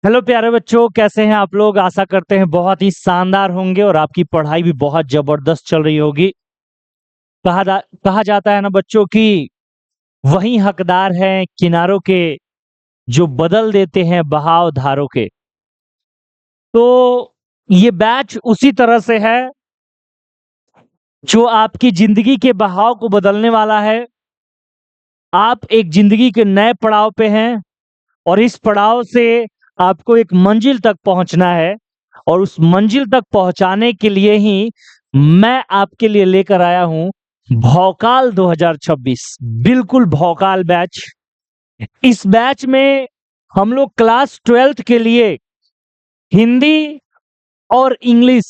Hello प्यारे बच्चों, कैसे हैं आप लोग। आशा करते हैं बहुत ही शानदार होंगे और आपकी पढ़ाई भी बहुत जबरदस्त चल रही होगी। कहा जाता है ना बच्चों कि वही हकदार हैं किनारों के जो बदल देते हैं बहाव धारों के। तो ये बैच उसी तरह से है जो आपकी जिंदगी के बहाव को बदलने वाला है। आप एक जिंदगी के नए पड़ाव पे हैं और इस पड़ाव से आपको एक मंजिल तक पहुंचना है और उस मंजिल तक पहुंचाने के लिए ही मैं आपके लिए लेकर आया हूं भौकाल 2026। बिल्कुल भौकाल बैच। इस बैच में हम लोग क्लास 12th के लिए हिंदी और इंग्लिश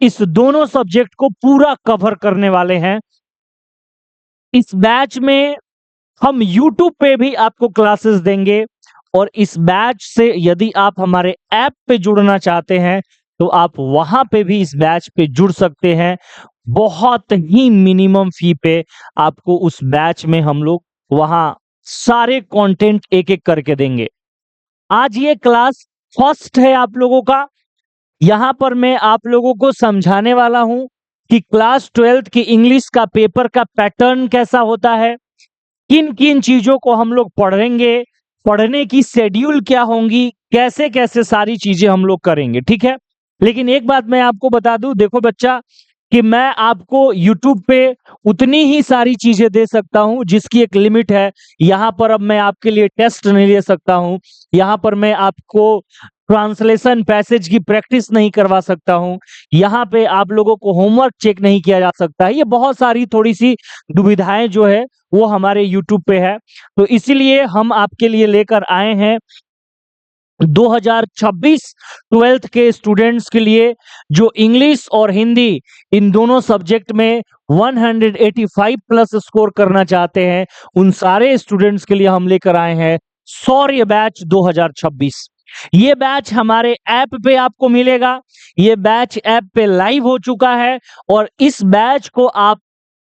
इस दोनों सब्जेक्ट को पूरा कवर करने वाले हैं। इस बैच में हम YouTube पे भी आपको क्लासेस देंगे और इस बैच से यदि आप हमारे ऐप पे जुड़ना चाहते हैं तो आप वहां पे भी इस बैच पे जुड़ सकते हैं। बहुत ही मिनिमम फी पे आपको उस बैच में हम लोग वहां सारे कंटेंट एक एक करके देंगे। आज ये क्लास फर्स्ट है आप लोगों का। यहां पर मैं आप लोगों को समझाने वाला हूं कि क्लास 12th की इंग्लिश का पेपर का पैटर्न कैसा होता है, किन किन चीजों को हम लोग पढ़ेंगे, पढ़ने की शेड्यूल क्या होंगी, कैसे कैसे सारी चीजें हम लोग करेंगे। ठीक है, लेकिन एक बात मैं आपको बता दूं, देखो बच्चा, कि मैं आपको YouTube पे उतनी ही सारी चीजें दे सकता हूं जिसकी एक लिमिट है। यहां पर अब मैं आपके लिए टेस्ट नहीं ले सकता हूं, यहां पर मैं आपको ट्रांसलेशन पैसेज की प्रैक्टिस नहीं करवा सकता हूं, यहाँ पे आप लोगों को होमवर्क चेक नहीं किया जा सकता है। ये बहुत सारी थोड़ी सी दुविधाएं जो है वो हमारे YouTube पे है। तो इसीलिए हम आपके लिए लेकर आए हैं 2026 12th के स्टूडेंट्स के लिए जो इंग्लिश और हिंदी इन दोनों सब्जेक्ट में 185 प्लस स्कोर करना चाहते हैं, उन सारे स्टूडेंट्स के लिए हम लेकर आए हैं शौर्य बैच 2026। ये बैच हमारे ऐप पे आपको मिलेगा। ये बैच ऐप पे लाइव हो चुका है और इस बैच को आप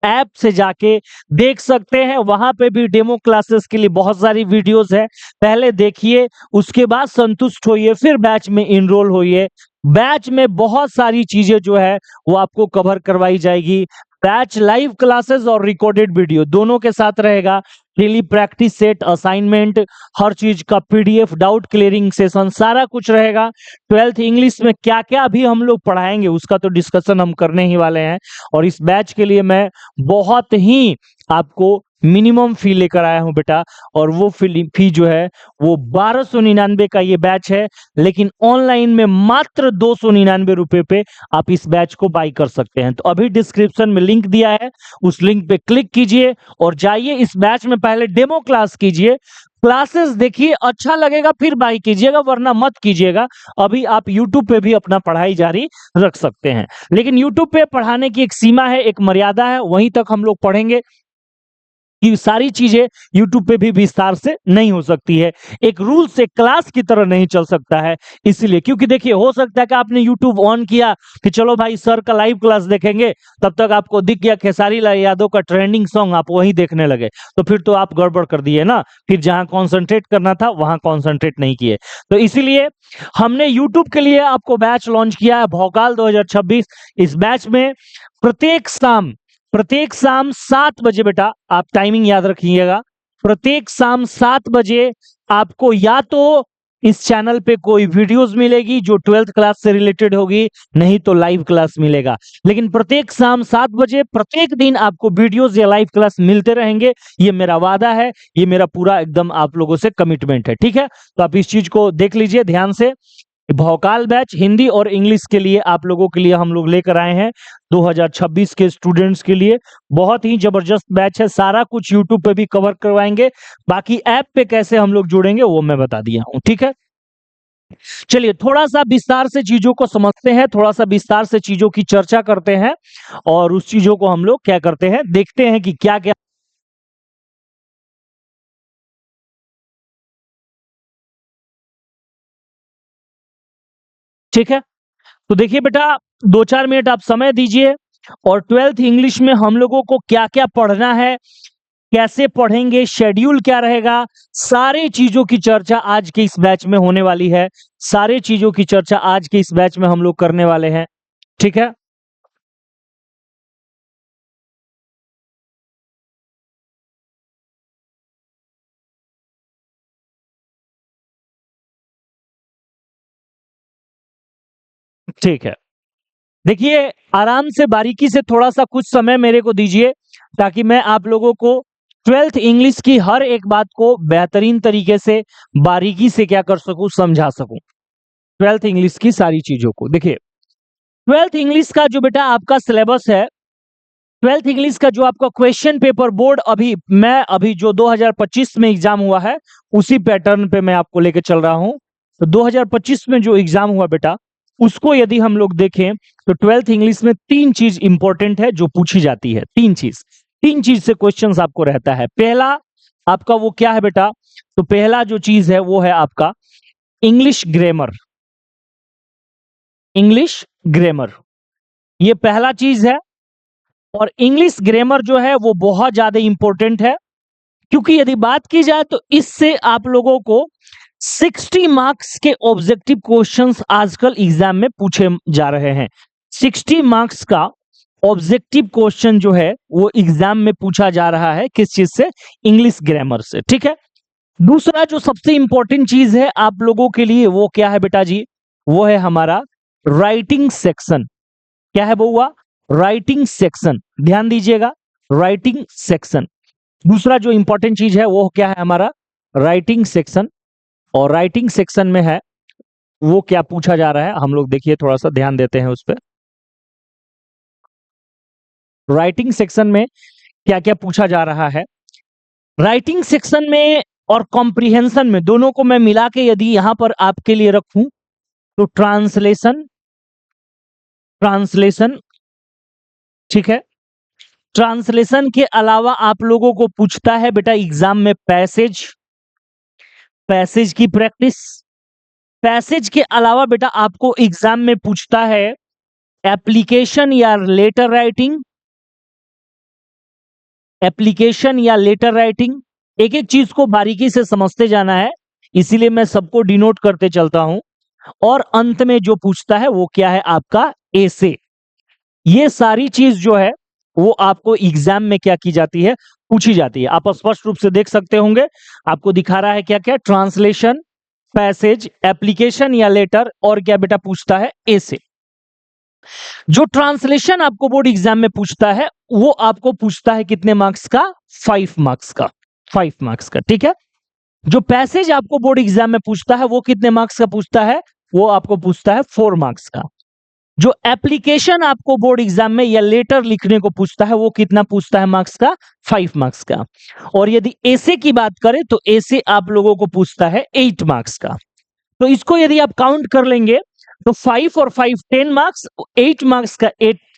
ऐप से जाके देख सकते हैं। वहां पे भी डेमो क्लासेस के लिए बहुत सारी वीडियोस है, पहले देखिए, उसके बाद संतुष्ट होइए, फिर बैच में इनरोल होइए। बैच में बहुत सारी चीजें जो है वो आपको कवर करवाई जाएगी। बैच लाइव क्लासेस और रिकॉर्डेड वीडियो दोनों के साथ रहेगा। डेली प्रैक्टिस सेट, असाइनमेंट, हर चीज का PDF, डाउट क्लियरिंग सेशन, सारा कुछ रहेगा। 12th इंग्लिश में क्या क्या अभी हम लोग पढ़ाएंगे उसका तो डिस्कशन हम करने ही वाले हैं। और इस बैच के लिए मैं बहुत ही आपको मिनिमम फी लेकर आया हूं बेटा, और वो फी जो है वो 1299 का ये बैच है, लेकिन ऑनलाइन में मात्र 299 रुपए पे आप इस बैच को बाई कर सकते हैं। तो अभी डिस्क्रिप्शन में लिंक दिया है, उस लिंक पे क्लिक कीजिए और जाइए इस बैच में पहले डेमो क्लास कीजिए, क्लासेस देखिए, अच्छा लगेगा फिर बाई कीजिएगा, वरना मत कीजिएगा। अभी आप YouTube पे भी अपना पढ़ाई जारी रख सकते हैं, लेकिन YouTube पे पढ़ाने की एक सीमा है, एक मर्यादा है, वहीं तक हम लोग पढ़ेंगे कि सारी चीजें YouTube पे भी विस्तार से नहीं हो सकती है, एक रूल से क्लास की तरह नहीं चल सकता है। इसलिए, क्योंकि देखिए, हो सकता है कि आपने YouTube ऑन किया कि चलो भाई सर का लाइव क्लास देखेंगे, तब तक आपको दिख गया खेसारी लाल यादव का ट्रेंडिंग सॉन्ग, आप वही देखने लगे, तो फिर तो आप गड़बड़ कर दिए ना, फिर जहां कॉन्सेंट्रेट करना था वहां कॉन्सेंट्रेट नहीं किए। तो इसीलिए हमने YouTube के लिए आपको बैच लॉन्च किया है भौकाल 2026। इस बैच में प्रत्येक शाम 7 बजे, बेटा आप टाइमिंग याद रखिएगा, प्रत्येक शाम 7 बजे आपको या तो इस चैनल पे कोई वीडियोस मिलेगी जो 12th क्लास से रिलेटेड होगी, नहीं तो लाइव क्लास मिलेगा। लेकिन प्रत्येक शाम 7 बजे प्रत्येक दिन आपको वीडियोस या लाइव क्लास मिलते रहेंगे, ये मेरा वादा है, ये मेरा पूरा एकदम आप लोगों से कमिटमेंट है। ठीक है, तो आप इस चीज को देख लीजिए ध्यान से। भौकाल बैच हिंदी और इंग्लिश के लिए आप लोगों के लिए हम लोग लेकर आए हैं 2026 के स्टूडेंट्स के लिए। बहुत ही जबरदस्त बैच है, सारा कुछ YouTube पे भी कवर करवाएंगे, बाकी ऐप पे कैसे हम लोग जुड़ेंगे वो मैं बता दिया हूं। ठीक है, चलिए थोड़ा सा विस्तार से चीजों को समझते हैं, थोड़ा सा विस्तार से चीजों की चर्चा करते हैं और उस चीजों को हम लोग क्या करते हैं, देखते हैं कि क्या क्या। ठीक है, तो देखिए बेटा, 2-4 मिनट आप समय दीजिए और 12th इंग्लिश में हम लोगों को क्या क्या पढ़ना है, कैसे पढ़ेंगे, शेड्यूल क्या रहेगा, सारी चीजों की चर्चा आज के इस बैच में होने वाली है। सारी चीजों की चर्चा आज के इस बैच में हम लोग करने वाले हैं, ठीक है। ठीक है, देखिए आराम से बारीकी से थोड़ा सा कुछ समय मेरे को दीजिए, ताकि मैं आप लोगों को ट्वेल्थ इंग्लिश की हर एक बात को बेहतरीन तरीके से बारीकी से क्या कर सकूं, समझा सकूं। ट्वेल्थ इंग्लिश की सारी चीजों को देखिए, ट्वेल्थ इंग्लिश का जो बेटा आपका सिलेबस है, ट्वेल्थ इंग्लिश का जो आपका क्वेश्चन पेपर बोर्ड अभी जो 2025 में एग्जाम हुआ है, उसी पैटर्न पे मैं आपको लेके चल रहा हूं। तो 2025 में जो एग्जाम हुआ बेटा, उसको यदि हम लोग देखें तो ट्वेल्थ इंग्लिश में 3 चीज इंपॉर्टेंट है जो पूछी जाती है। 3 चीज से क्वेश्चंस आपको रहता है। पहला आपका वो क्या है बेटा, तो पहला जो चीज है वो है आपका इंग्लिश ग्रामर। इंग्लिश ग्रामर ये पहला चीज है, और इंग्लिश ग्रामर जो है वो बहुत ज्यादा इंपॉर्टेंट है, क्योंकि यदि बात की जाए तो इससे आप लोगों को 60 मार्क्स के ऑब्जेक्टिव क्वेश्चंस आजकल एग्जाम में पूछे जा रहे हैं। 60 मार्क्स का ऑब्जेक्टिव क्वेश्चन जो है वो एग्जाम में पूछा जा रहा है, किस चीज से, इंग्लिश ग्रामर से, ठीक है। दूसरा जो सबसे इंपॉर्टेंट चीज है आप लोगों के लिए वो क्या है बेटा जी, वो है हमारा राइटिंग सेक्शन। क्या है वो हुआ, राइटिंग सेक्शन, ध्यान दीजिएगा, राइटिंग सेक्शन। दूसरा जो इंपॉर्टेंट चीज है वो क्या है हमारा, राइटिंग सेक्शन। और राइटिंग सेक्शन में है वो क्या पूछा जा रहा है, हम लोग देखिए थोड़ा सा ध्यान देते हैं उस पर। राइटिंग सेक्शन में क्या क्या पूछा जा रहा है, राइटिंग सेक्शन में और कॉम्प्रिहेंशन में, दोनों को मैं मिला के यदि यहां पर आपके लिए रखूं तो ट्रांसलेशन, ट्रांसलेशन, ठीक है। ट्रांसलेशन के अलावा आप लोगों को पूछता है बेटा एग्जाम में पैसेज, पैसेज की प्रैक्टिस। पैसेज के अलावा बेटा आपको एग्जाम में पूछता है एप्लीकेशन या लेटर राइटिंग, एप्लीकेशन या लेटर राइटिंग। एक एक चीज को बारीकी से समझते जाना है, इसीलिए मैं सबको डिनोट करते चलता हूं। और अंत में जो पूछता है वो क्या है आपका, एसे। ये सारी चीज जो है वो आपको एग्जाम में क्या की जाती है, पूछी जाती है। आप स्पष्ट रूप से देख सकते होंगे, आपको दिखा रहा है क्या क्या, ट्रांसलेशन, पैसेज, एप्लीकेशन या लेटर, और क्या बेटा पूछता है, एसे। जो ट्रांसलेशन आपको बोर्ड एग्जाम में पूछता है वो आपको पूछता है कितने मार्क्स का, 5 मार्क्स का, 5 मार्क्स का, ठीक है। जो पैसेज आपको बोर्ड एग्जाम में पूछता है वो कितने मार्क्स का पूछता है, वो आपको पूछता है 4 मार्क्स का। जो एप्लीकेशन आपको बोर्ड एग्जाम में या लेटर लिखने को पूछता है वो कितना पूछता है मार्क्स का, 5 मार्क्स का। और यदि एसे की बात करें तो एसे आप लोगों को पूछता है 8 मार्क्स का। तो इसको यदि आप काउंट कर लेंगे तो 5 और 5 10 मार्क्स, 8 मार्क्स का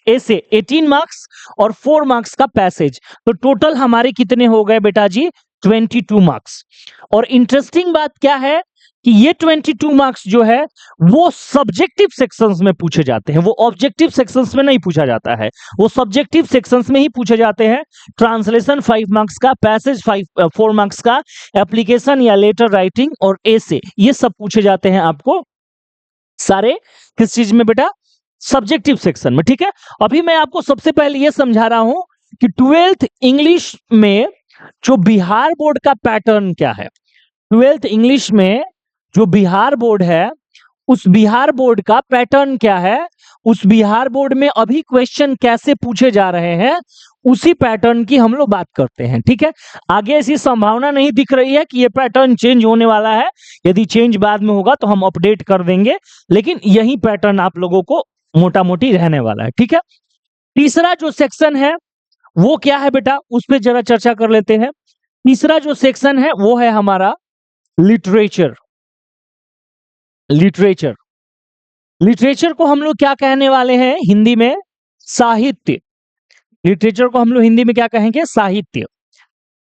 एसे 18 मार्क्स, और 4 मार्क्स का पैसेज, तो टोटल हमारे कितने हो गए बेटा जी, 22 मार्क्स। और इंटरेस्टिंग बात क्या है कि ये 22 मार्क्स जो है वो सब्जेक्टिव सेक्शंस में पूछे जाते हैं, वो ऑब्जेक्टिव सेक्शंस में नहीं पूछा जाता है, वो सब्जेक्टिव सेक्शंस में ही पूछे जाते हैं। ट्रांसलेशन 5 मार्क्स का, पैसेज 4 मार्क्स का, एप्लीकेशन या लेटर राइटिंग और एसे, ये सब पूछे जाते हैं आपको सारे किस चीज में बेटा, सब्जेक्टिव सेक्शन में, ठीक है। अभी मैं आपको सबसे पहले ये समझा रहा हूं कि ट्वेल्थ इंग्लिश में जो बिहार बोर्ड का पैटर्न क्या है। ट्वेल्थ इंग्लिश में जो बिहार बोर्ड है उस बिहार बोर्ड का पैटर्न क्या है, उस बिहार बोर्ड में अभी क्वेश्चन कैसे पूछे जा रहे हैं, उसी पैटर्न की हम लोग बात करते हैं, ठीक है। आगे ऐसी संभावना नहीं दिख रही है कि ये पैटर्न चेंज होने वाला है, यदि चेंज बाद में होगा तो हम अपडेट कर देंगे, लेकिन यही पैटर्न आप लोगों को मोटा मोटी रहने वाला है, ठीक है। तीसरा जो सेक्शन है वो क्या है बेटा, उस पर जरा चर्चा कर लेते हैं। तीसरा जो सेक्शन है वो है हमारा लिटरेचर। लिटरेचर, लिटरेचर को हम लोग क्या कहने वाले हैं हिंदी में, साहित्य। लिटरेचर को हम लोग हिंदी में क्या कहेंगे, साहित्य।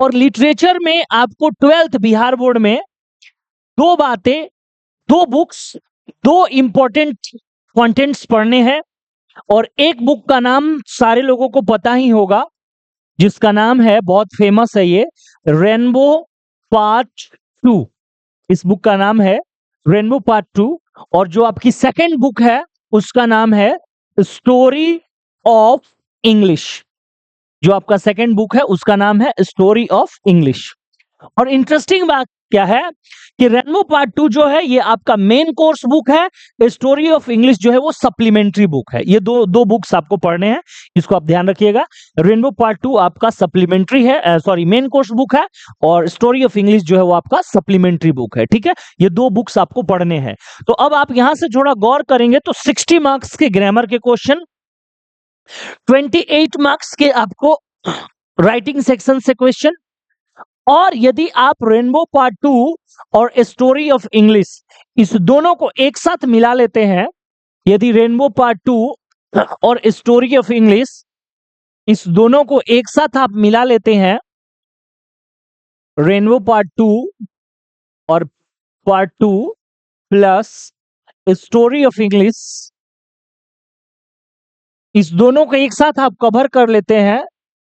और लिटरेचर में आपको ट्वेल्थ बिहार बोर्ड में 2 बातें, 2 बुक्स, 2 इंपॉर्टेंट कंटेंट्स पढ़ने हैं। और एक बुक का नाम सारे लोगों को पता ही होगा, जिसका नाम है, बहुत फेमस है ये, रेनबो पार्ट 2। इस बुक का नाम है रेनबो पार्ट 2। और जो आपकी सेकंड बुक है उसका नाम है स्टोरी ऑफ इंग्लिश। जो आपका सेकंड बुक है उसका नाम है स्टोरी ऑफ इंग्लिश। और इंटरेस्टिंग बात क्या है कि रेनबो पार्ट 2 जो है ये आपका मेन कोर्स बुक है, स्टोरी ऑफ इंग्लिश जो है वो सप्लीमेंट्री बुक है। ये दो बुक्स आपको पढ़ने हैं, इसको आप ध्यान रखिएगा। रेनबो पार्ट 2 आपका सप्लीमेंट्री है, सॉरी मेन कोर्स बुक है, और स्टोरी ऑफ इंग्लिश जो है वो आपका सप्लीमेंट्री बुक है। ठीक है, ये दो बुक्स आपको पढ़ने हैं। तो अब आप यहां से थोड़ा गौर करेंगे तो 60 मार्क्स के ग्रामर के क्वेश्चन, 28 मार्क्स के आपको राइटिंग सेक्शन से क्वेश्चन, और यदि आप रेनबो पार्ट 2 और स्टोरी ऑफ इंग्लिश इस दोनों को एक साथ मिला लेते हैं, यदि रेनबो पार्ट 2 और स्टोरी ऑफ इंग्लिश इस दोनों को एक साथ आप मिला लेते हैं, रेनबो पार्ट 2 और part 2 plus story of English, इस दोनों को एक साथ आप कवर कर लेते हैं,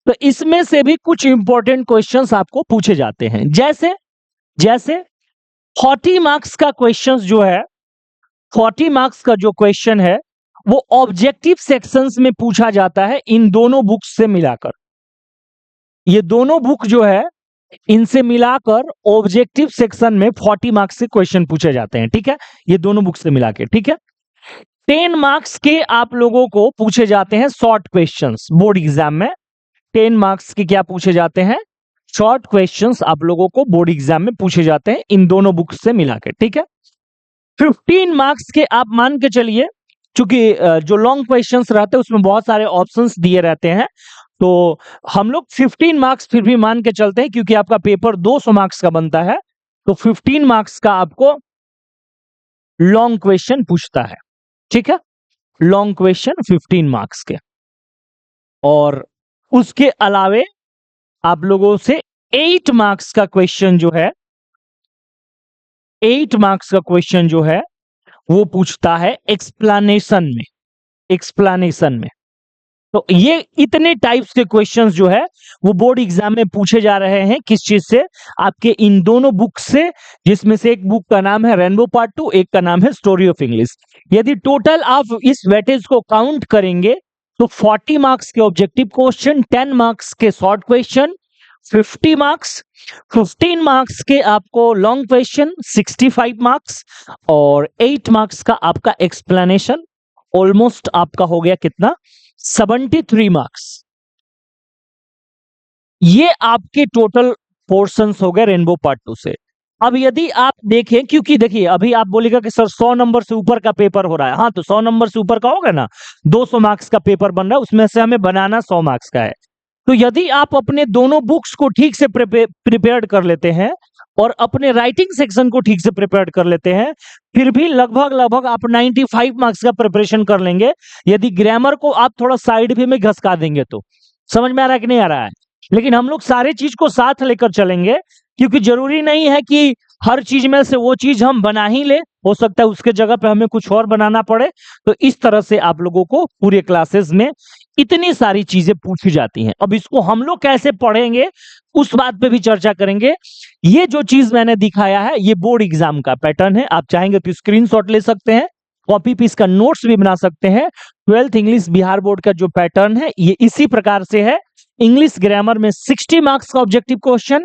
तो इसमें से भी कुछ इंपॉर्टेंट क्वेश्चंस आपको पूछे जाते हैं। जैसे जैसे 40 मार्क्स का क्वेश्चंस जो है, 40 मार्क्स का जो क्वेश्चन है वो ऑब्जेक्टिव सेक्शंस में पूछा जाता है इन दोनों बुक्स से मिलाकर। ये दोनों बुक जो है इनसे मिलाकर ऑब्जेक्टिव सेक्शन में 40 मार्क्स के क्वेश्चन पूछे जाते हैं। ठीक है, ये दोनों बुक से मिला के। ठीक है, 10 मार्क्स के आप लोगों को पूछे जाते हैं शॉर्ट क्वेश्चंस बोर्ड एग्जाम में। 10 मार्क्स के क्या पूछे जाते हैं? शॉर्ट क्वेश्चंस आप लोगों को बोर्ड एग्जाम में पूछे जाते हैं इन दोनों बुक्स से मिला के। ठीक है, 15 मार्क्स के आप मान के चलिए, क्योंकि जो लॉन्ग क्वेश्चंस रहते हैं उसमें बहुत सारे ऑप्शंस दिए रहते हैं, तो हम लोग 15 मार्क्स फिर भी मान के चलते हैं, क्योंकि आपका पेपर 200 मार्क्स का बनता है, तो 15 मार्क्स का आपको लॉन्ग क्वेश्चन पूछता है। ठीक है, लॉन्ग क्वेश्चन 15 मार्क्स के। और उसके अलावे आप लोगों से 8 मार्क्स का क्वेश्चन जो है, 8 मार्क्स का क्वेश्चन जो है वो पूछता है एक्सप्लेनेशन में। एक्सप्लेनेशन में तो ये इतने टाइप्स के क्वेश्चंस जो है वो बोर्ड एग्जाम में पूछे जा रहे हैं। किस चीज से? आपके इन दोनों बुक से, जिसमें से एक बुक का नाम है रेनबो पार्ट 2, एक का नाम है स्टोरी ऑफ इंग्लिश। यदि टोटल आप इस वेटेज को काउंट करेंगे तो 40 मार्क्स के ऑब्जेक्टिव क्वेश्चन, 10 मार्क्स के शॉर्ट क्वेश्चन 50 मार्क्स, 15 मार्क्स के आपको लॉन्ग क्वेश्चन 65 मार्क्स, और 8 मार्क्स का आपका एक्सप्लेनेशन, ऑलमोस्ट आपका हो गया कितना? 73 मार्क्स। ये आपके टोटल पोर्शंस हो गए रेनबो पार्ट 2 से। अब यदि आप देखें, क्योंकि देखिए अभी आप बोलेगा कि सर 100 नंबर से ऊपर का पेपर हो रहा है, हाँ तो 100 नंबर से ऊपर का होगा ना, 200 मार्क्स का पेपर बन रहा है, उसमें से हमें बनाना 100 मार्क्स का है। तो यदि आप अपने दोनों बुक्स को ठीक से प्रिपेयर्ड कर लेते हैं और अपने राइटिंग सेक्शन को ठीक से प्रिपेयर्ड कर लेते हैं, फिर भी लगभग आप 95 मार्क्स का प्रिपरेशन कर लेंगे। यदि ग्रामर को आप थोड़ा साइड भी में घसका देंगे तो। समझ में आ रहा है कि नहीं आ रहा है? लेकिन हम लोग सारे चीज को साथ लेकर चलेंगे, क्योंकि जरूरी नहीं है कि हर चीज में से वो चीज हम बना ही ले, हो सकता है उसके जगह पे हमें कुछ और बनाना पड़े। तो इस तरह से आप लोगों को पूरे क्लासेस में इतनी सारी चीजें पूछी जाती हैं। अब इसको हम लोग कैसे पढ़ेंगे उस बात पे भी चर्चा करेंगे। ये जो चीज मैंने दिखाया है ये बोर्ड एग्जाम का पैटर्न है। आप चाहेंगे तो स्क्रीनशॉट ले सकते हैं, कॉपी पे इसका नोट्स भी बना सकते हैं। 12th इंग्लिश बिहार बोर्ड का जो पैटर्न है ये इसी प्रकार से है। इंग्लिश ग्रामर में 60 मार्क्स का ऑब्जेक्टिव क्वेश्चन,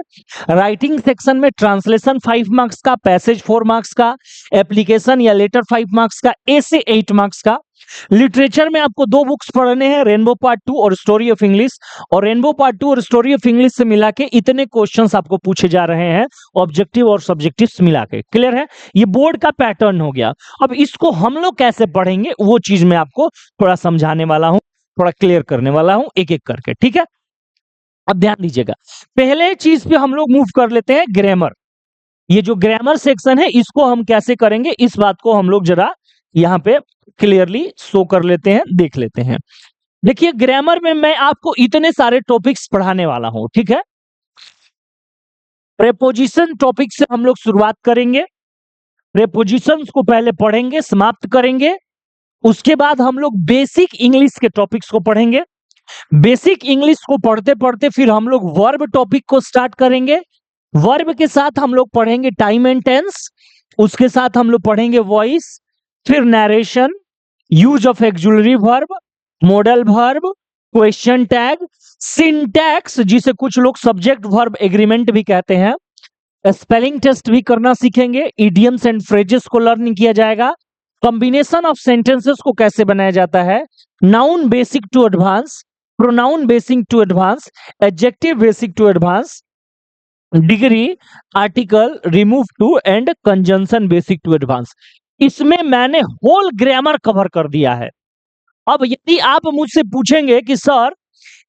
राइटिंग सेक्शन में ट्रांसलेशन 5 मार्क्स का, पैसेज 4 मार्क्स का, एप्लीकेशन या लेटर 5 मार्क्स का, ऐसे 8 मार्क्स का। लिटरेचर में आपको 2 बुक्स पढ़ने हैं, रेनबो पार्ट 2 और स्टोरी ऑफ इंग्लिश, और रेनबो पार्ट 2 और स्टोरी ऑफ इंग्लिश से मिला के इतने क्वेश्चंस आपको पूछे जा रहे हैं ऑब्जेक्टिव और सब्जेक्टिव मिला के। क्लियर है? ये बोर्ड का पैटर्न हो गया। अब इसको हम लोग कैसे पढ़ेंगे वो चीज मैं आपको थोड़ा समझाने वाला हूं, थोड़ा क्लियर करने वाला हूं एक एक करके। ठीक है, अब ध्यान दीजिएगा। पहले चीज पे हम लोग मूव कर लेते हैं ग्रामर। ये जो ग्रामर सेक्शन है इसको हम कैसे करेंगे इस बात को हम लोग जरा यहां पे क्लियरली शो कर लेते हैं, देख लेते हैं। देखिए ग्रामर में मैं आपको इतने सारे टॉपिक्स पढ़ाने वाला हूं। ठीक है, प्रेपोजिशन टॉपिक से हम लोग शुरुआत करेंगे। प्रेपोजिशंस को पहले पढ़ेंगे, समाप्त करेंगे। उसके बाद हम लोग बेसिक इंग्लिश के टॉपिक्स को पढ़ेंगे। बेसिक इंग्लिश को पढ़ते पढ़ते फिर हम लोग वर्ब टॉपिक को स्टार्ट करेंगे। वर्ब के साथ हम लोग पढ़ेंगे टाइम एंड टेंस, उसके साथ हम लोग पढ़ेंगे वॉइस, फिर narration, use of auxiliary verb, modal verb, question tag, syntax जिसे कुछ लोग सब्जेक्ट वर्ब एग्रीमेंट भी कहते हैं, स्पेलिंग टेस्ट भी करना सीखेंगे, इडियम्स एंड फ्रेजेस को लर्न किया जाएगा, कॉम्बिनेशन ऑफ सेंटेंसेस को कैसे बनाया जाता है, noun basic to advance, pronoun basic to advance, adjective basic to advance, degree, article, remove to and conjunction basic to advance. इसमें मैंने होल ग्रामर कवर कर दिया है। अब यदि आप मुझसे पूछेंगे कि सर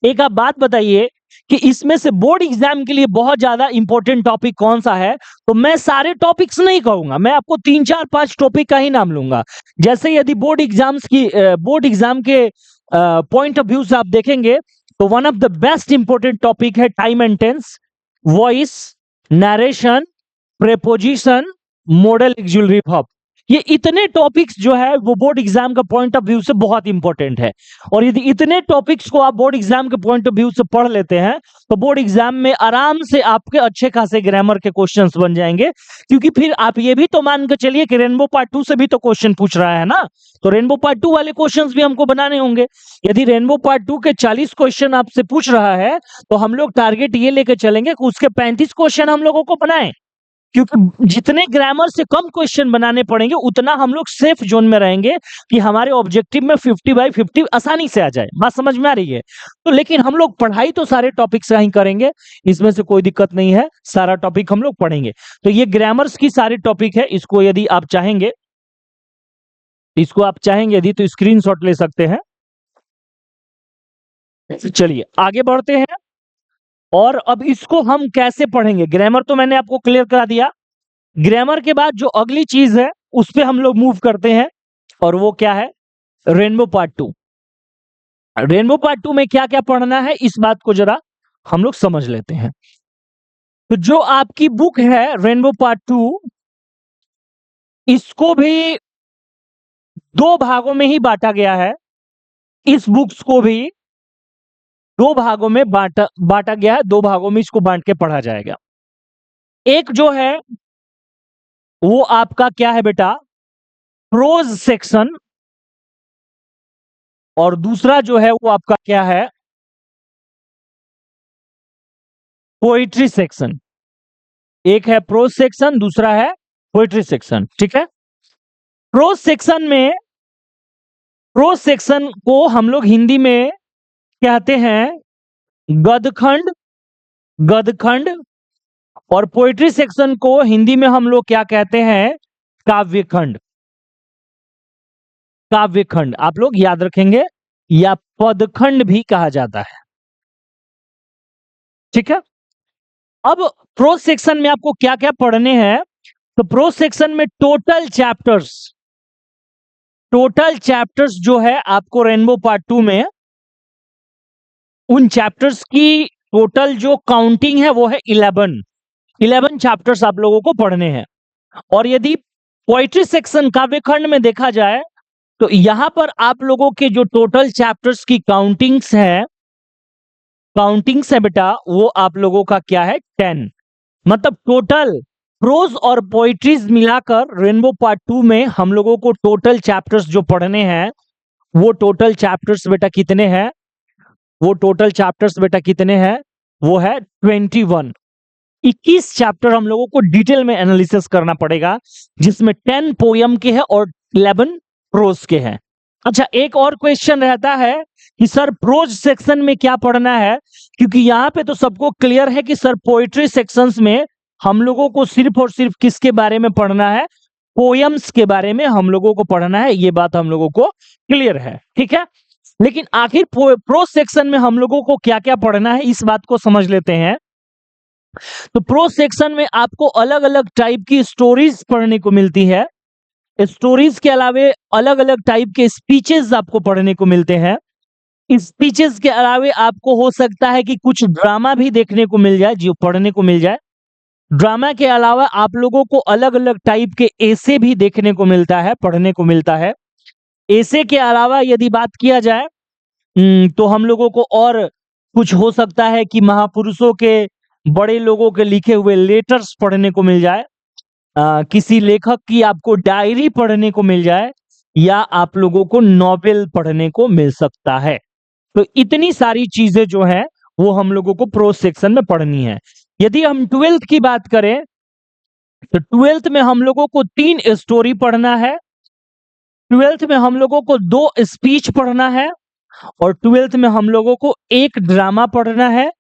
एक आप बात बताइए कि इसमें से बोर्ड एग्जाम के लिए बहुत ज्यादा इंपॉर्टेंट टॉपिक कौन सा है, तो मैं सारे टॉपिक्स नहीं कहूंगा, मैं आपको 3 4 5 टॉपिक का ही नाम लूंगा। जैसे यदि बोर्ड एग्जाम के पॉइंट ऑफ व्यू से आप देखेंगे तो one of the best important topic है time and tense, voice, narration, preposition, modal auxiliary verb. ये इतने टॉपिक्स जो है वो बोर्ड एग्जाम का पॉइंट ऑफ व्यू से बहुत इंपॉर्टेंट है। और यदि इतने टॉपिक्स को आप बोर्ड एग्जाम के पॉइंट ऑफ व्यू से पढ़ लेते हैं तो बोर्ड एग्जाम में आराम से आपके अच्छे खासे ग्रामर के क्वेश्चंस बन जाएंगे। क्योंकि फिर आप ये भी तो मान के चलिए कि रेनबो पार्ट 2 से भी तो क्वेश्चन पूछ रहा है ना, तो रेनबो पार्ट 2 वाले क्वेश्चंस भी हमको बनाने होंगे। यदि रेनबो पार्ट 2 के 40 क्वेश्चन आपसे पूछ रहा है तो हम लोग टारगेट ये लेके चलेंगे कि उसके 35 क्वेश्चन हम लोगों को बनाएं। क्योंकि जितने ग्रामर से कम क्वेश्चन बनाने पड़ेंगे उतना हम लोग सेफ जोन में रहेंगे कि हमारे ऑब्जेक्टिव में 50/50 आसानी से आ जाए। बात समझ में आ रही है? तो लेकिन हम लोग पढ़ाई तो सारे टॉपिक से ही करेंगे, इसमें से कोई दिक्कत नहीं है, सारा टॉपिक हम लोग पढ़ेंगे। तो ये ग्रामर्स की सारी टॉपिक है, इसको यदि आप चाहेंगे यदि तो स्क्रीनशॉट ले सकते हैं। चलिए आगे बढ़ते हैं। और अब इसको हम कैसे पढ़ेंगे? ग्रामर तो मैंने आपको क्लियर करा दिया। ग्रामर के बाद जो अगली चीज है उस पे हम लोग मूव करते हैं, और वो क्या है? Rainbow part 2। रेनबो पार्ट 2 में क्या क्या पढ़ना है इस बात को जरा हम लोग समझ लेते हैं। तो जो आपकी बुक है रेनबो पार्ट 2, इसको भी 2 भागों में ही बांटा गया है। इस बुक्स को भी 2 भागों में बांटा गया है, 2 भागों में इसको बांट के पढ़ा जाएगा। एक जो है वो आपका क्या है बेटा? प्रोज सेक्शन, और दूसरा जो है वो आपका क्या है? Poetry section. एक है प्रोज सेक्शन, दूसरा है पोइट्री सेक्शन, ठीक है। प्रोज सेक्शन को हम लोग हिंदी में कहते हैं गद्यखंड, और पोइट्री सेक्शन को हिंदी में हम लोग क्या कहते हैं? काव्यखंड। आप लोग याद रखेंगे, या पदखंड भी कहा जाता है, ठीक है। अब प्रोज सेक्शन में आपको क्या क्या पढ़ने हैं? तो प्रोज सेक्शन में टोटल चैप्टर्स जो है आपको रेनबो पार्ट 2 में, उन चैप्टर्स की टोटल जो काउंटिंग है वो है 11 चैप्टर्स आप लोगों को पढ़ने हैं। और यदि पोइट्री सेक्शन काव्यखंड में देखा जाए तो यहां पर आप लोगों के जो टोटल चैप्टर्स की काउंटिंग्स है बेटा, वो आप लोगों का क्या है? 10। मतलब टोटल प्रोज और पोइट्रीज मिलाकर रेनबो पार्ट 2 में हम लोगों को टोटल चैप्टर्स जो पढ़ने हैं वो टोटल चैप्टर्स बेटा कितने हैं? वो है 21। 21 चैप्टर हम लोगों को डिटेल में एनालिसिस करना पड़ेगा, जिसमें 10 पोयम के हैं और 11 प्रोज के हैं। अच्छा, एक और क्वेश्चन रहता है कि सर प्रोज सेक्शन में क्या पढ़ना है? क्योंकि यहाँ पे तो सबको क्लियर है कि सर पोइट्री सेक्शंस में हम लोगों को सिर्फ और सिर्फ किसके बारे में पढ़ना है? पोयम्स के बारे में हम लोगों को पढ़ना है, ये बात हम लोगों को क्लियर है, ठीक है। लेकिन आखिर प्रोज सेक्शन में हम लोगों को क्या क्या पढ़ना है इस बात को समझ लेते हैं। तो प्रोज सेक्शन में आपको अलग अलग टाइप की स्टोरीज पढ़ने को मिलती है। स्टोरीज के अलावे अलग अलग टाइप के स्पीचेस आपको पढ़ने को मिलते हैं। स्पीचेस के अलावे आपको हो सकता है कि कुछ ड्रामा भी देखने को मिल जाए, जो पढ़ने को मिल जाए। ड्रामा के अलावा आप लोगों को अलग अलग टाइप के एसे भी देखने को मिलता है, पढ़ने को मिलता है। एसे के अलावा यदि बात किया जाए तो हम लोगों को और कुछ हो सकता है कि महापुरुषों के, बड़े लोगों के लिखे हुए लेटर्स पढ़ने को मिल जाए, किसी लेखक की आपको डायरी पढ़ने को मिल जाए, या आप लोगों को नॉवेल पढ़ने को मिल सकता है। तो इतनी सारी चीजें जो है वो हम लोगों को प्रोज सेक्शन में पढ़नी है। यदि हम 12th की बात करें तो 12th में हम लोगों को 3 स्टोरी पढ़ना है, 12th में हम लोगों को 2 स्पीच पढ़ना है, और 12th में हम लोगों को 1 ड्रामा पढ़ना है,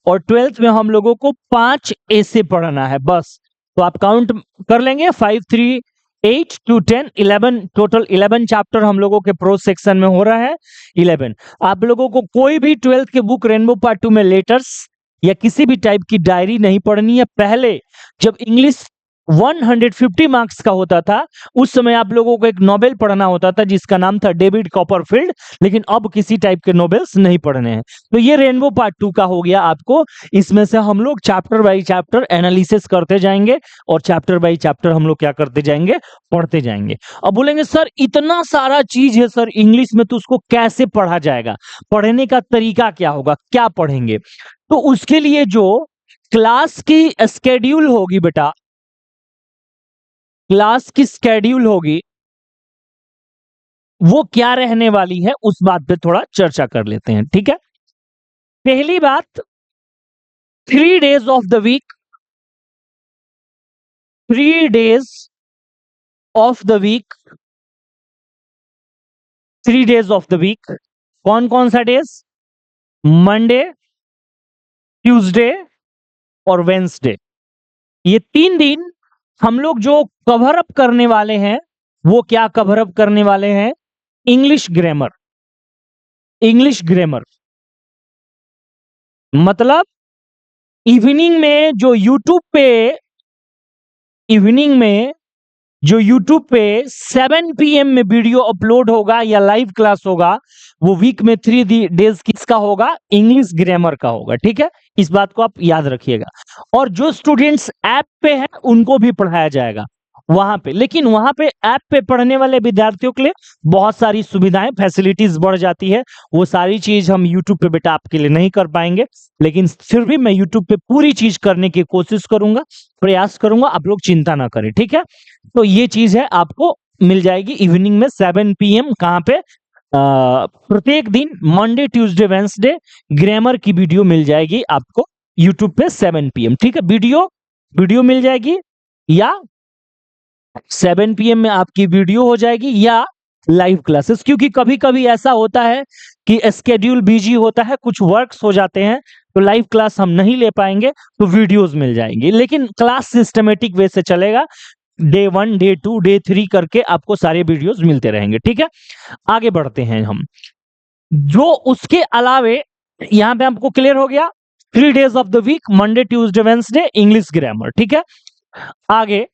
और 12th में हम लोगों को 5 ऐसे पढ़ना है बस। तो आप काउंट कर लेंगे 5 3 8 2 10 11, टोटल 11 चैप्टर हम लोगों के प्रोज सेक्शन में हो रहा है। 11 आप लोगों को कोई भी 12th के बुक रेनबो पार्ट 2 में लेटर्स या किसी भी टाइप की डायरी नहीं पढ़नी है। पहले जब इंग्लिश 150 मार्क्स का होता था उस समय आप लोगों को एक नॉवेल पढ़ना होता था जिसका नाम था डेविड कॉपरफील्ड, लेकिन अब किसी टाइप के नॉवेल्स नहीं पढ़ने हैं। तो ये रेनबो पार्ट 2 का हो गया आपको। इसमें से हम लोग चैप्टर बाय चैप्टर एनालिसिस करते जाएंगे और चैप्टर बाय चैप्टर हम लोग क्या करते जाएंगे, पढ़ते जाएंगे। अब बोलेंगे सर इतना सारा चीज है सर इंग्लिश में, तो उसको कैसे पढ़ा जाएगा, पढ़ने का तरीका क्या होगा, क्या पढ़ेंगे? तो उसके लिए जो क्लास की स्केड्यूल होगी बेटा, क्लास की स्केड्यूल होगी वो क्या रहने वाली है उस बात पे थोड़ा चर्चा कर लेते हैं, ठीक है। पहली बात, 3 days of the week, 3 days of the week, 3 days of the week. कौन कौन सा डेज? मंडे, ट्यूसडे और वेंसडे। ये 3 दिन हम लोग जो कवर अप करने वाले हैं वो क्या कवर अप करने वाले हैं? English grammar. इंग्लिश ग्रामर मतलब इवनिंग में जो यूट्यूब पे, इवनिंग में जो यूट्यूब पे 7 PM में वीडियो अपलोड होगा या लाइव क्लास होगा, वो वीक में 3 डेज किसका होगा? इंग्लिश ग्रामर का होगा, ठीक है। इस बात को आप याद रखिएगा। और जो स्टूडेंट्स ऐप पे हैं उनको भी पढ़ाया जाएगा वहां पे, लेकिन वहां पे ऐप पे पढ़ने वाले विद्यार्थियों के लिए बहुत सारी सुविधाएं, फैसिलिटीज बढ़ जाती है। वो सारी चीज हम यूट्यूब पे बेटा आपके लिए नहीं कर पाएंगे, लेकिन फिर भी मैं यूट्यूब पे पूरी चीज करने की कोशिश करूंगा, प्रयास करूंगा, आप लोग चिंता ना करें, ठीक है। तो ये चीज है आपको मिल जाएगी इवनिंग में 7 PM। कहां पे? प्रत्येक दिन मंडे ट्यूसडे वेंसडे ग्रामर की वीडियो मिल जाएगी आपको यूट्यूब पे 7 PM, ठीक है। वीडियो मिल जाएगी, या 7 PM में आपकी वीडियो हो जाएगी या लाइव क्लासेस, क्योंकि कभी कभी ऐसा होता है कि स्केड्यूल बिजी होता है, कुछ वर्क्स हो जाते हैं, तो लाइव क्लास हम नहीं ले पाएंगे, तो वीडियोस मिल जाएंगी। लेकिन क्लास सिस्टमेटिक वे से चलेगा, डे 1 डे 2 डे 3 करके आपको सारे वीडियोस मिलते रहेंगे, ठीक है। आगे बढ़ते हैं हम। जो उसके अलावे यहां पे आपको क्लियर हो गया, 3 days of the week, Monday Tuesday Wednesday English grammar, ठीक है। आगे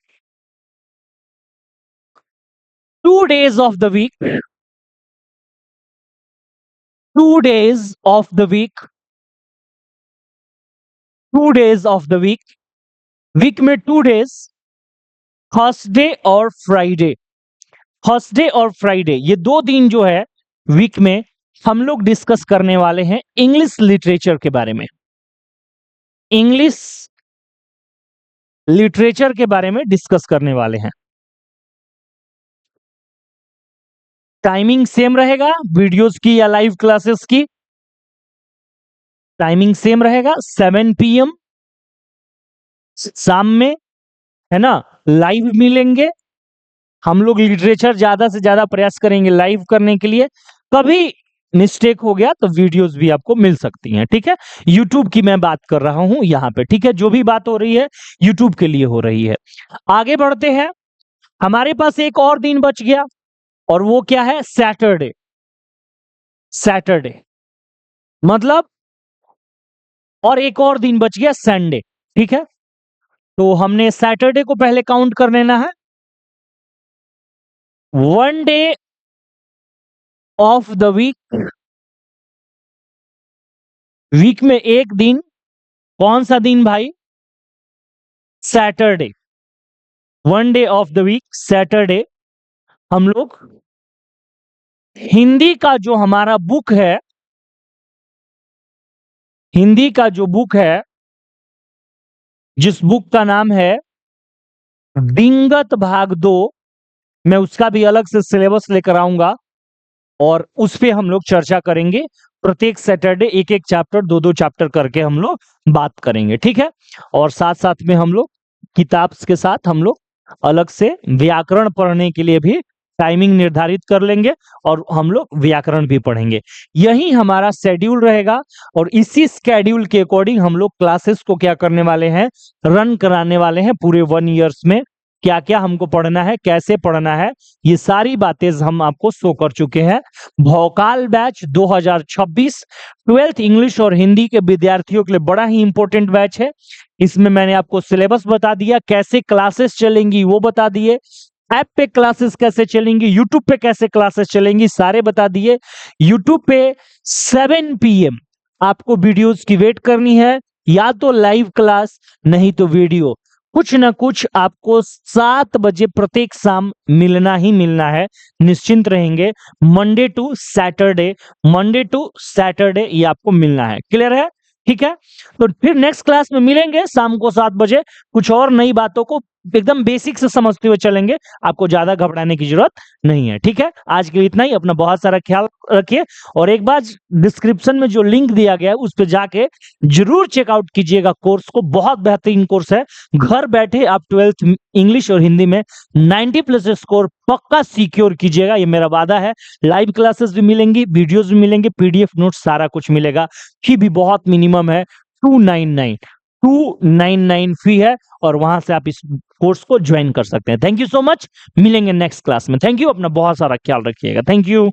2 days of the week, 2 days of the week, 2 days of the week, week में 2 days, थर्सडे और फ्राइडे। थर्सडे और फ्राइडे ये 2 दिन जो है वीक में हम लोग डिस्कस करने वाले हैं इंग्लिश लिटरेचर के बारे में। इंग्लिश लिटरेचर के बारे में डिस्कस करने वाले हैं। टाइमिंग सेम रहेगा वीडियोस की या लाइव क्लासेस की, टाइमिंग सेम रहेगा 7 PM शाम में, है ना। लाइव मिलेंगे हम लोग, लिटरेचर ज्यादा से ज्यादा प्रयास करेंगे लाइव करने के लिए। कभी मिस्टेक हो गया तो वीडियोस भी आपको मिल सकती हैं, ठीक है। यूट्यूब की मैं बात कर रहा हूं यहां पे, ठीक है। जो भी बात हो रही है यूट्यूब के लिए हो रही है। आगे बढ़ते हैं, हमारे पास एक और दिन बच गया और वो क्या है? सैटरडे। सैटरडे मतलब और एक और दिन बच गया संडे, ठीक है। तो हमने सैटरडे को पहले काउंट कर लेना है। 1 day of the week, week में एक दिन, कौन सा दिन भाई? Saturday. 1 day of the week Saturday हम लोग हिंदी का जो हमारा बुक है हिंदी का जो बुक है, जिस बुक का नाम है दिंगत भाग 2, मैं उसका भी अलग से सिलेबस लेकर आऊंगा और उस पे हम लोग चर्चा करेंगे। प्रत्येक सैटरडे एक एक चैप्टर, दो दो चैप्टर करके हम लोग बात करेंगे, ठीक है। और साथ साथ में हम लोग किताब के साथ हम लोग अलग से व्याकरण पढ़ने के लिए भी टाइमिंग निर्धारित कर लेंगे और हम लोग व्याकरण भी पढ़ेंगे। यही हमारा शेड्यूल रहेगा और इसी शेड्यूल के अकॉर्डिंग हम लोग क्लासेस को क्या करने वाले हैं, रन कराने वाले हैं पूरे 1 ईयर्स में। क्या क्या हमको पढ़ना है, कैसे पढ़ना है, ये सारी बातें हम आपको शो कर चुके हैं। भौकाल बैच 2026 12th इंग्लिश और हिंदी के विद्यार्थियों के लिए बड़ा ही इंपॉर्टेंट बैच है। इसमें मैंने आपको सिलेबस बता दिया, कैसे क्लासेस चलेंगी वो बता दिए, ऐप पे क्लासेस कैसे चलेंगी, यूट्यूब पे कैसे क्लासेस चलेंगी सारे बता दिए। यूट्यूब पे 7 PM आपको वीडियोस की वेट करनी है, या तो लाइव क्लास नहीं तो वीडियो, कुछ ना कुछ आपको 7 बजे प्रत्येक शाम मिलना ही मिलना है। निश्चिंत रहेंगे, मंडे टू सैटरडे ये आपको मिलना है। क्लियर है? ठीक है, तो फिर नेक्स्ट क्लास में मिलेंगे शाम को 7 बजे, कुछ और नई बातों को एकदम बेसिक से समझते हुए चलेंगे। आपको ज्यादा घबराने की जरूरत नहीं है, ठीक है। आज के लिए इतना ही, अपना बहुत सारा ख्याल रखिए और एक बार डिस्क्रिप्शन में जो लिंक दिया गया है उस पर जाके जरूर चेकआउट कीजिएगा कोर्स को। बहुत बेहतरीन कोर्स है, घर बैठे आप 12th इंग्लिश और हिंदी में 90+ स्कोर पक्का सिक्योर कीजिएगा, ये मेरा वादा है। लाइव क्लासेस भी मिलेंगी, वीडियोस भी मिलेंगे, PDF नोट्स सारा कुछ मिलेगा। फी भी बहुत मिनिमम है, 299 फी है और वहां से आप इस कोर्स को ज्वाइन कर सकते हैं। थैंक यू सो मच, मिलेंगे नेक्स्ट क्लास में। थैंक यू, अपना बहुत सारा ख्याल रखिएगा। Thank you.